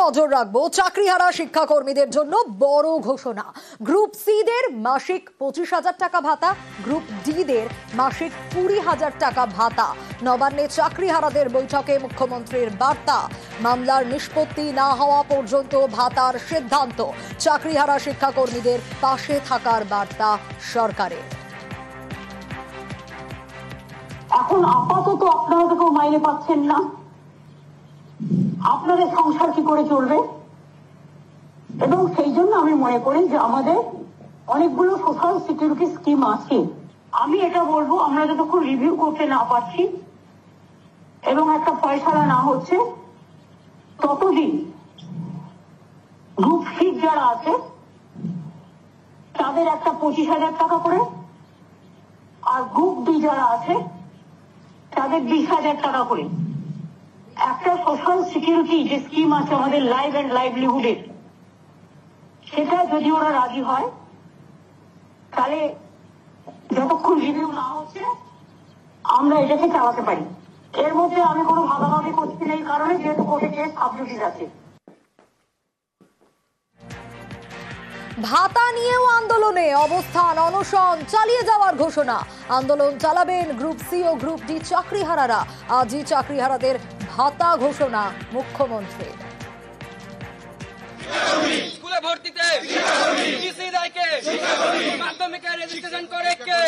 নজর রাখবো চাকরিহারা শিক্ষাকর্মীদের জন্য বড় ঘোষণা। গ্রুপ সি দের মাসিক 25,000 টাকা ভাতা, গ্রুপ ডি দের মাসিক 20,000 টাকা ভাতা। নবান্নে চাকরিহারাদের বৈঠকে মুখ্যমন্ত্রীর বার্তা, মামলার নিষ্পত্তি না হওয়া পর্যন্ত ভাতার সিদ্ধান্ত। চাকরিহারা শিক্ষাকর্মীদের পাশে থাকার বার্তা সরকারের। এখন আপাতত আপনারা তো কেউ মাইনে পাচ্ছেন না, আপনাদের সংসার কি করে চলবে? এবং সেই জন্য আমি মনে করি যে আমাদের অনেকগুলো সোশ্যাল সিকিউরিটি স্কিম আছে। আমি এটা বলবো, আমরা যতক্ষণ রিভিউ করতে না পারছি এবং একটা ফয়সালা না হচ্ছে, ততদিন গ্রুপ সি যারা আছে তাদের একটা 25,000 টাকা করে, আর গ্রুপ ডি যারা আছে তাদের 20,000 টাকা করে একটা সোশ্যাল সিকিউরিটি যে স্কিম আছে আমাদের লাইফ এন্ড লাইভলিহুডের, সেটা যদি ওরা রাজি হয় তাহলে যতক্ষণ রিভিউ না হচ্ছে আমরা এটাকে চালাতে পারি। এর মধ্যে আমি কোনো ভাগাভাগি করছি না, এই কারণে যেহেতু কোর্টে কেস সাবজুডিস আছে। ভাতা নিয়েও আন্দোলনে অবস্থান, অনশন চালিয়ে যাওয়ার ঘোষণা। আন্দোলন চালাবেন গ্রুপ সি ও গ্রুপ ডি চাকরিহারারা। আজই চাকরিহারাদের ভাতা ঘোষণা মুখ্যমন্ত্রী। স্কুলে ভর্তিতে ডিসি দায়কে মাধ্যমিকে রেজিস্ট্রেশন করে কে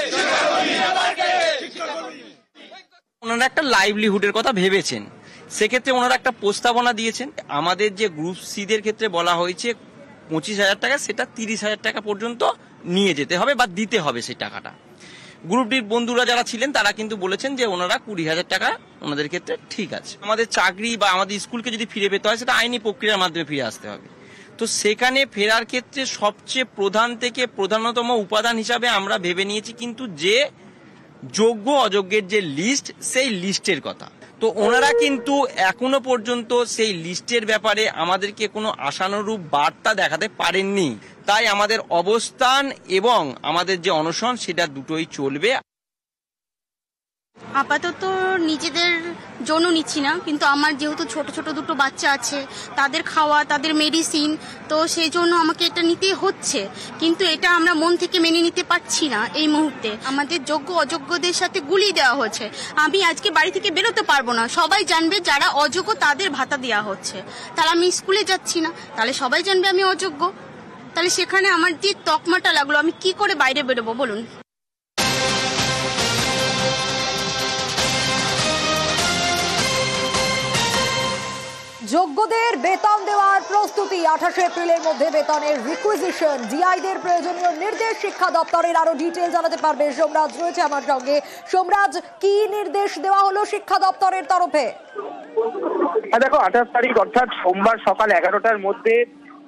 ওনারা একটা লাইভলিহুডের কথা ভেবেছেন, সেক্ষেত্রে ওনারা একটা প্রস্তাবনা দিয়েছেন। আমাদের যে গ্রুপ সি দের ক্ষেত্রে বলা হয়েছে 25,000 টাকা, সেটা 30,000 টাকা পর্যন্ত নিয়ে যেতে হবে বা দিতে হবে সেই টাকাটা। গ্রুপ ডির বন্ধুরা যারা ছিলেন তারা কিন্তু বলেছেন যে ওনারা 20,000 টাকা ওনাদের ক্ষেত্রে ঠিক আছে। আমাদের চাকরি বা আমাদের স্কুলকে যদি ফিরে পেতে হয় সেটা আইনি প্রক্রিয়ার মাধ্যমে ফিরে আসতে হবে। তো সেখানে ফেরার ক্ষেত্রে সবচেয়ে প্রধান থেকে প্রধানতম উপাদান হিসাবে আমরা ভেবে নিয়েছি কিন্তু যে যোগ্য অযোগ্যের যে লিস্ট, সেই লিস্টের কথা। তো ওনারা কিন্তু এখনো পর্যন্ত সেই লিস্টের ব্যাপারে আমাদেরকে কোনো আশানুরূপ বার্তা দেখাতে পারেননি। তাই আমাদের অবস্থান এবং আমাদের যে অনশন সেটা দুটোই চলবে। আপাতত নিজেদের জন্য নিচ্ছি না, কিন্তু আমার যেহেতু ছোট ছোট দুটো বাচ্চা আছে, তাদের খাওয়া, তাদের মেডিসিন, তো সেই জন্য আমাকে এটা নিতে হচ্ছে। কিন্তু এটা আমরা মন থেকে মেনে নিতে পারছি না এই মুহূর্তে। আমাদের যোগ্য অযোগ্যদের সাথে গুলিয়ে দেওয়া হচ্ছে। আমি আজকে বাড়ি থেকে বেরোতে পারবো না, সবাই জানবে যারা অযোগ্য তাদের ভাতা দেওয়া হচ্ছে। তাহলে আমি স্কুলে যাচ্ছি না, তাহলে সবাই জানবে আমি অযোগ্য। তাহলে সেখানে আমার যে তকমাটা লাগলো, আমি কি করে বাইরে বেরোবো বলুন? যোগ্যদের বেতন দেওয়ার প্রস্তুতি। 28 এপ্রিলের মধ্যে বেতনের রিকুইজিশন। ডিআইদের প্রয়োজনীয় নির্দেশ শিক্ষা দপ্তরের। আরো ডিটেইল জানাতে পারবে সোমরাজ রয়েছে আমার সঙ্গে। সোমরাজ, কি নির্দেশ দেওয়া হলো শিক্ষা দপ্তরের তরফে? দেখো, 28 তারিখ অর্থাৎ সোমবার সকাল 11টার মধ্যে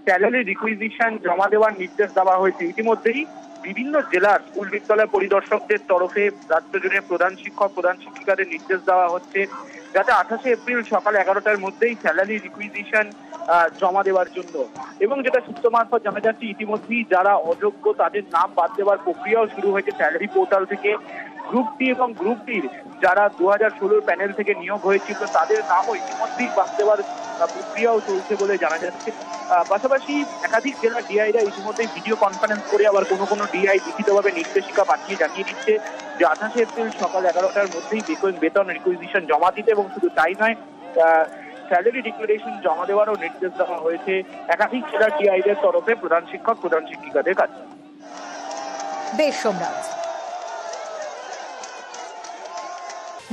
স্যালারি রিকুইজিশন জমা দেওয়ার নির্দেশ দেওয়া হয়েছে। ইতিমধ্যেই বিভিন্ন জেলার স্কুল বিদ্যালয় পরিদর্শকদের তরফে রাজ্য জুড়ে প্রধান শিক্ষক, প্রধান শিক্ষিকাদের নির্দেশ দেওয়া হচ্ছে যাতে 28 এপ্রিল সকাল 11টার মধ্যেই স্যালারি রিকুইজিশন জমা দেওয়ার জন্য। এবং যেটা সূত্র মারফত জানা যাচ্ছে, ইতিমধ্যেই যারা অযোগ্য তাদের নাম বাদ দেওয়ার প্রক্রিয়াও শুরু হয়েছে স্যালারি পোর্টাল থেকে। গ্রুপ ডি এবং গ্রুপ ডির যারা 2016 প্যানেল থেকে নিয়োগ হয়েছিল তাদের নামও ইতিমধ্যেই বাদ দেওয়ার প্রক্রিয়াও চলছে বলে জানা যাচ্ছে। পাশাপাশি একাধিক জেলার ডিআইরা ইতিমধ্যেই ভিডিও কনফারেন্স করে আবার কোনো কোনো ডিআই লিখিতভাবে নির্দেশিকা পাঠিয়ে জানিয়ে দিচ্ছে যে 28 এপ্রিল সকাল 11টার মধ্যেই বেতন রিকুইজিশন জমা দিতে, এবং শুধু তাই নয়, স্যালারি ডিক্লারেশন জমা দেওয়ারও নির্দেশ দেওয়া হয়েছে একাধিক জেলার ডিআইদের তরফে প্রধান শিক্ষক, প্রধান শিক্ষিকাদের কাছে। বেশ সোমরাজ।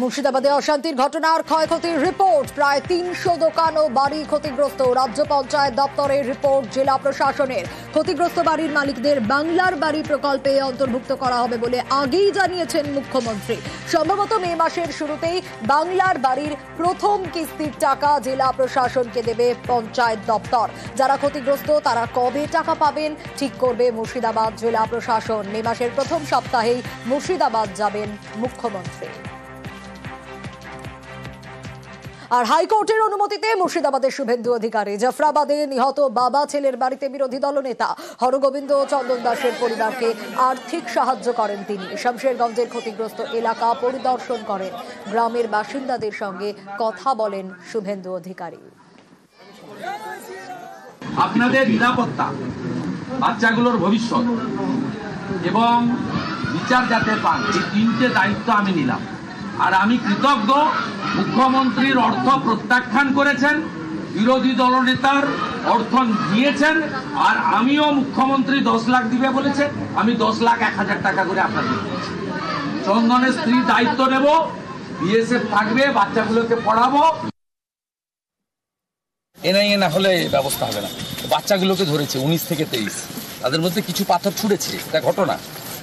মুর্শিদাবাদে অশান্তির ঘটনার ক্ষয়ক্ষতির রিপোর্ট। প্রায় 300 দোকান ও বাড়ি ক্ষতিগ্রস্ত। রাজ্য পঞ্চায়েত দপ্তরের রিপোর্ট জেলা প্রশাসনের। ক্ষতিগ্রস্ত বাড়ির মালিকদের বাংলার বাড়ি প্রকল্পে অন্তর্ভুক্ত করা হবে বলে আগেই জানিয়েছেন মুখ্যমন্ত্রী। সম্ভবত মে মাসের শুরুতেই বাংলার বাড়ির প্রথম কিস্তির টাকা জেলা প্রশাসনকে দেবে পঞ্চায়েত দপ্তর। যারা ক্ষতিগ্রস্ত তারা কবে টাকা পাবেন ঠিক করবে মুর্শিদাবাদ জেলা প্রশাসন। মে মাসের প্রথম সপ্তাহেই মুর্শিদাবাদ যাবেন মুখ্যমন্ত্রী। আর হাইকোর্টের অনুমতিতে মুর্শিদাবাদের শুভেন্দু অধিকারী। জাফরাবাদে নিহত বাবা ছেলের বাড়িতে বিরোধী দলনেতা হরগোবিন্দ চন্দন দাসের পরিবারকে আর্থিক সাহায্য করেন তিনি। শামশেরগঞ্জের ক্ষতিগ্রস্ত এলাকা পরিদর্শন করেন। গ্রামের বাসিন্দাদের সঙ্গে কথা বলেন শুভেন্দু অধিকারী। আপনাদের নিরাপত্তা, বাচ্চাগুলোর ভবিষ্যৎ এবং বিচার যাতে পান, এই 3টে দায়িত্ব আমি নিলাম। আর আমি কৃতজ্ঞ, মুখ্যমন্ত্রীর অর্থ প্রত্যাখ্যান করেছেন, বিরোধী দলনেতার অর্থ দিয়েছেন, আর আমিও মুখ্যমন্ত্রী 10 লাখ দিবে বলেছে, আমি 10 লাখ 1,000 টাকা করে আপনাদের দিচ্ছি। চন্দনের স্ত্রী দায়িত্ব নেব, বিএসএফ থাকবে, বাচ্চাগুলোকে পড়াবো। এনআইএ না হলে ব্যবস্থা হবে না। বাচ্চাগুলোকে ধরেছে 19 থেকে 23, তাদের মধ্যে কিছু পাথর ছুঁড়েছে, এটা ঘটনা,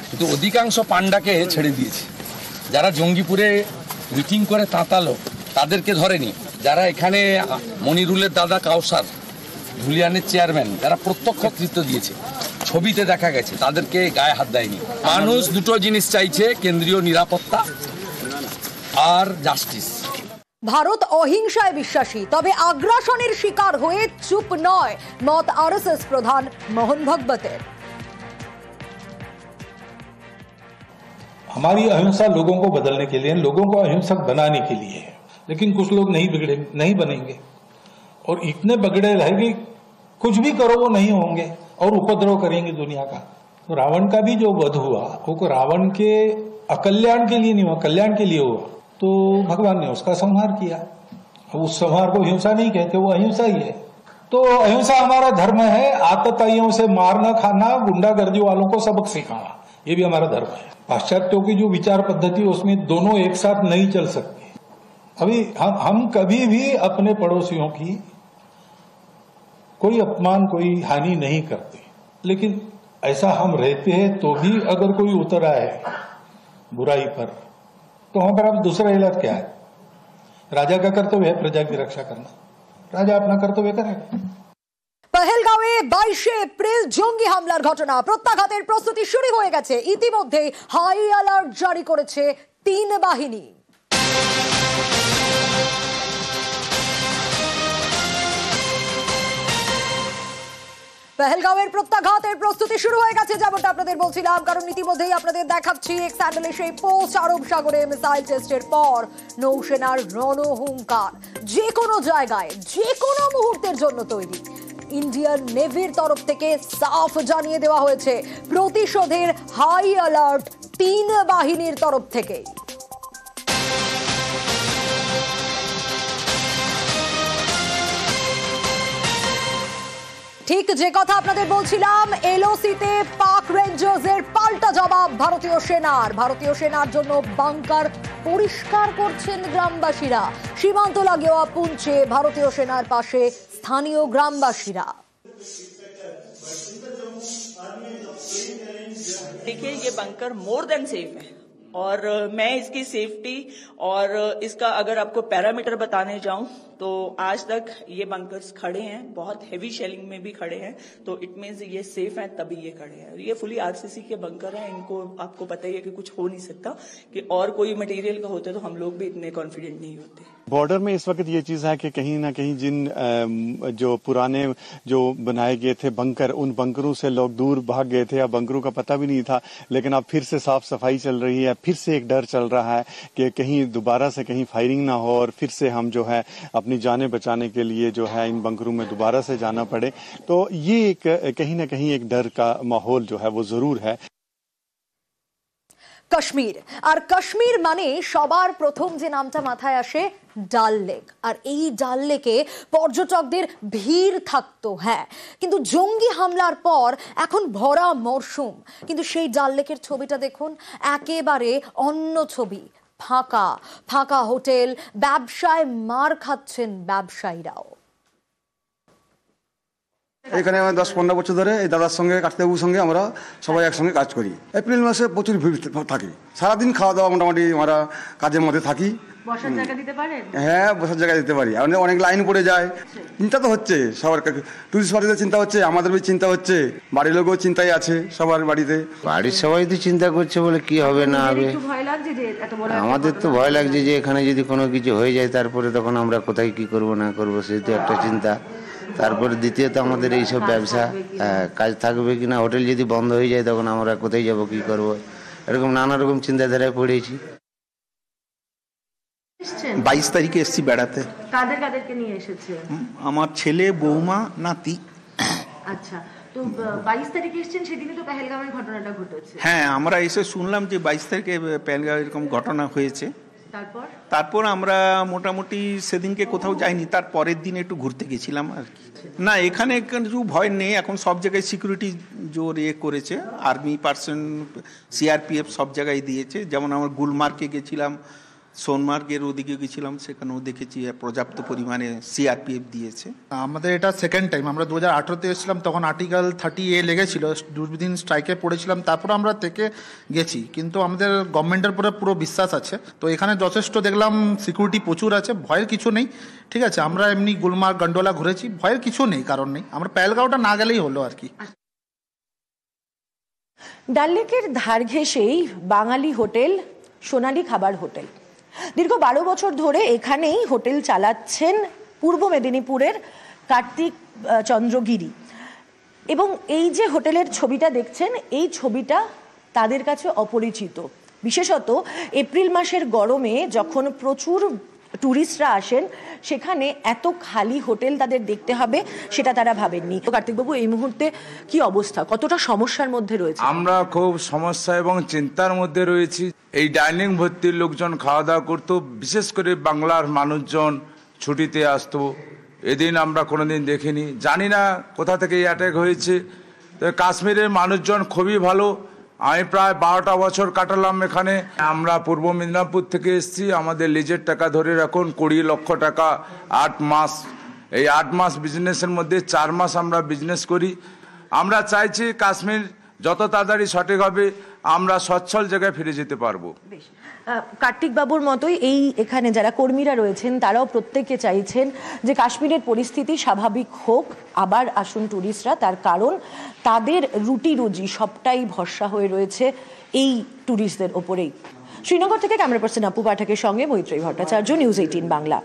কিন্তু অধিকাংশ পান্ডাকে ছেড়ে দিয়েছে। যারা জঙ্গিপুরে মিটিং করে তাঁতালো তাদেরকে ধরেনি। যারা এখানে মনিরুলের দাদা কাউসার, ধুলিয়ানের চেয়ারম্যান, যারা প্রত্যক্ষ নেতৃত্ব দিয়েছে, ছবিতে দেখা গেছে, তাদেরকে গায়ে হাত দেয়নি। মানুষ দুটো জিনিস চাইছে, কেন্দ্রীয় নিরাপত্তা আর জাস্টিস। ভারত অহিংসায় বিশ্বাসী, তবে আগ্রাসনের শিকার হয়ে চুপ নয়, মত আরএসএস প্রধান মোহন ভাগবতের। हमारी अहिंसा लोगों को बदलने के लिए, लोगों को अहिंसक बनाने के लिए है, लेकिन कुछ लोग नहीं बनेंगे और इतने बगड़े रहेंगे, कुछ भी करो वो नहीं होंगे और उपद्रव करेंगे दुनिया का। तो रावण का भी जो वध हुआ वो रावण के अकल्याण के लिए नहीं हुआ, कल्याण के लिए हुआ, तो भगवान ने उसका संहार किया। उस संहार को हिंसा नहीं कहते, वो अहिंसा ही है। तो अहिंसा हमारा धर्म है। आतताइयों से मारना खाना, गुंडागर्दी वालों को सबक सिखाना, ये भी हमारा धर्म है। पाश्चात्यों की जो विचार पद्धति उसमें दोनों एक साथ नहीं चल सकते। अभी हम कभी भी अपने पड़ोसियों की कोई अपमान, कोई हानि नहीं करते, लेकिन ऐसा हम रहते हैं तो भी अगर कोई उतर आए बुराई पर, तो वहां पर अब दूसरा इलाज क्या है? राजा का कर्तव्य है प्रजा की रक्षा करना, राजा अपना कर्तव्य करेगा। পহেলগাঁওয়ে 22 এপ্রিল জঙ্গি হামলার ঘটনা, প্রত্যাঘাতের প্রস্তুতি শুরু হয়ে গেছে। ইতিমধ্যে হাই অ্যালার্ট জারি করেছে 3 বাহিনী। পহেলগাঁওয়ের প্রত্যাঘাতের প্রস্তুতি শুরু হয়ে গেছে, যেমনটা আপনাদের বলছিলাম, কারণ ইতিমধ্যেই আপনাদের দেখাচ্ছি এক্স হ্যান্ডেলে সেই পোস্ট। আরব সাগরে মিসাইল টেস্টের পর নৌসেনার রণহুঙ্কার, যে কোনো জায়গায় যে কোনো মুহূর্তের জন্য তৈরি। ইন্ডিয়ান নেভির তরফ থেকে সাফ জানিয়ে দেওয়া হয়েছে প্রতিশোধের হাই অ্যালার্ট 3 বাহিনীর তরফ থেকে। ঠিক যে কথা আপনাদের বলছিলাম, এলওসিতে পাক রেঞ্জার্সের পাল্টা জবাব ভারতীয় সেনার। ভারতীয় সেনার জন্য বাংকার পরিষ্কার করছেন গ্রামবাসীরা। সীমান্ত লাগোয়া পুঞ্চে ভারতীয় সেনার পাশে স্থানীয় গ্রামবাসীরা। देखिए, ये बंकर मोर देन सेफ है और मैं इसकी सेफ्टी और इसका अगर आपको पैरामीटर बताने जाऊं तो आज तक ये बंकर्स खड़े हैं, बहुत हेवी शेलिंग में भी खड़े हैं, तो इट मीन्स ये सेफ हैं तभी ये खड़े हैं। ये फुली आरसीसी के बंकर हैं, इनको आपको पता ही है कि कुछ हो नहीं सकता, कि और कोई मटेरियल का होता तो हम लोग भी इतने कॉन्फिडेंट नहीं होते। बॉर्डर में इस वक्त ये चीज है कि कहीं ना कहीं जिन जो पुराने जो बनाए गए थे बंकर, उन बंकरों से लोग दूर भाग गए थे, अब बंकरों का पता भी नहीं था, लेकिन अब फिर से साफ सफाई चल रही है। फिर से एक डर चल रहा है कि कहीं दोबारा से कहीं फायरिंग ना हो और फिर से हम जो है अपनी जानें बचाने के लिए जो है इन बंकरों में दोबारा से जाना पड़े। तो ये एक कहीं ना कहीं एक डर का माहौल जो है वो जरूर है। কাশ্মীর, আর কাশ্মীর মানে সবার প্রথম যে নামটা মাথায় আসে ডাল লেক। আর এই ডাল লেকে পর্যটকদের ভিড় থাকতো, হ্যাঁ, কিন্তু জঙ্গি হামলার পর এখন ভরা মরশুম, কিন্তু সেই ডাল লেকের ছবিটা দেখুন, একেবারে অন্য ছবি। ফাঁকা ফাঁকা হোটেল, ব্যবসায় মার খাচ্ছেন ব্যবসায়ীরাও। এখানে আমরা 10-15 বছর ধরে এই দাদার সঙ্গে, কার্তিকবাবুর সঙ্গে আমরা সবাই একসঙ্গে কাজ করি। এপ্রিল মাসে প্রচুর ভিড় থাকে, সারাদিন খাওয়া দাওয়া মোটামুটি আমরা কাজের মধ্যে থাকি। বসার জায়গা দিতে পারেন? হ্যাঁ, বসার জায়গা দিতে পারি। অনেক লাইন পড়ে যায়, চিন্তা তো হচ্ছে সবার, টুরিস্ট পার্টিদের চিন্তা হচ্ছে, আমাদের চিন্তা হচ্ছে, বাড়ির লোকও চিন্তায় আছে, সবার বাড়িতে। বাড়ির সবাই তো চিন্তা করছে বলে কি হবে না হবে। আমাদের তো ভয় লাগছে যে এখানে যদি কোনো কিছু হয়ে যায় তারপরে তখন আমরা কোথায় কি করব না করব, সেই তো একটা চিন্তা। তারপরে দ্বিতীয়ত আমাদের এইসব ব্যবসা কাজ থাকবে কিনা, হোটেল যদি বন্ধ হয়ে যায় তখন আমরা কোথায় যাব, কি করব, এরকম নানা রকম চিন্তাধারায় পড়েছি। 22 তারিখে এসেছি বেড়াতে। কাদেরকে নিয়ে এসেছে? আমার ছেলে, বৌমা, নাতি। আচ্ছা, তো 22 তারিখে এসেছেন, সেদিনই তো পেহেলগাঁওয়ের ঘটনাটা ঘটেছে। হ্যাঁ, আমরা এসে শুনলাম যে 22 তারিখে পেহেলগাঁও এরকম ঘটনা হয়েছে। তারপর আমরা মোটামুটি সেদিনকে কোথাও যাইনি, তার পরের দিন একটু ঘুরতে গেছিলাম আর কি। না, এখানে কিছু ভয় নেই, এখন সব জায়গায় সিকিউরিটি জোর করেছে, আর্মি পার্সন, সিআরপিএফ সব জায়গায় দিয়েছে। যেমন আমরা গুলমার্গে গেছিলাম, সোনমার্গের ওদিকে গেছিলাম, সেখানেও দেখেছি পর্যাপ্ত পরিমাণে সিআরপিএফ দিয়েছে। আমাদের এটা সেকেন্ড টাইম। আমরা 2018-তে এসেছিলাম, তখন আর্টিকেল 30A লেগেছিল, দুদিন স্ট্রাইকে পড়েছিলাম, তারপর আমরা থেকে গেছি। কিন্তু আমাদের গভর্নমেন্টের উপরে পুরো বিশ্বাস আছে। তো এখানে যথেষ্ট দেখলাম সিকিউরিটি প্রচুর আছে, ভয়ের কিছু নেই। ঠিক আছে, আমরা এমনি গুলমার্গ গন্ডোলা ঘুরেছি, ভয়ের কিছু নেই, কারণ নেই। আমরা পেহেলগাঁওটা না গেলেই হলো আর কি। ডাল লেকের ধার ঘেঁষেই বাঙালি হোটেল সোনালী খাবার হোটেল। দীর্ঘ 12 বছর ধরে এখানেই হোটেল চালাচ্ছেন পূর্ব মেদিনীপুরের কার্তিক চন্দ্রগিরি। এবং এই যে হোটেলের ছবিটা দেখছেন, এই ছবিটা তাদের কাছে অপরিচিত। বিশেষত এপ্রিল মাসের গরমে যখন প্রচুর ট্যুরিস্টরা আসেন, সেখানে এত খালি হোটেল তাদের দেখতে হবে সেটা তারা ভাবেননি। কার্তিকবাবু, এই মুহূর্তে কি অবস্থা, কতটা সমস্যার মধ্যে রয়েছে? আমরা খুব সমস্যা এবং চিন্তার মধ্যে রয়েছি। এই ডাইনিং ভর্তির লোকজন খাওয়া দাওয়া করতো, বিশেষ করে বাংলার মানুষজন ছুটিতে আসতো। এদিন আমরা কোনোদিন দেখিনি, জানি না কোথা থেকে এই অ্যাটাক হয়েছে। তো কাশ্মীরের মানুষজন খুবই ভালো। আমি প্রায় 12টা বছর কাটালাম এখানে। আমরা পূর্ব মেদিনীপুর থেকে এসেছি, আমাদের লিজের টাকা ধরে রাখুন 20 লক্ষ টাকা 8 মাস। এই 8 মাস বিজনেসের মধ্যে 4 মাস আমরা বিজনেস করি। আমরা চাইছি কাশ্মীর যত তাড়াতাড়ি সঠিক হবে, আমরা সচ্ছল জায়গায় ফিরে যেতে পারবো। কার্তিক বাবুর মতোই এই এখানে যারা কর্মীরা রয়েছেন, তারাও প্রত্যেকে চাইছেন যে কাশ্মীরের পরিস্থিতি স্বাভাবিক হোক, আবার আসুন ট্যুরিস্টরা। তার কারণ তাদের রুটি রুজি সবটাই ভরসা হয়ে রয়েছে এই ট্যুরিস্টদের ওপরেই। শ্রীনগর থেকে ক্যামেরা পার্সন আপু পাঠকের সঙ্গে মৈত্রী ভট্টাচার্য, নিউজ 18 বাংলা।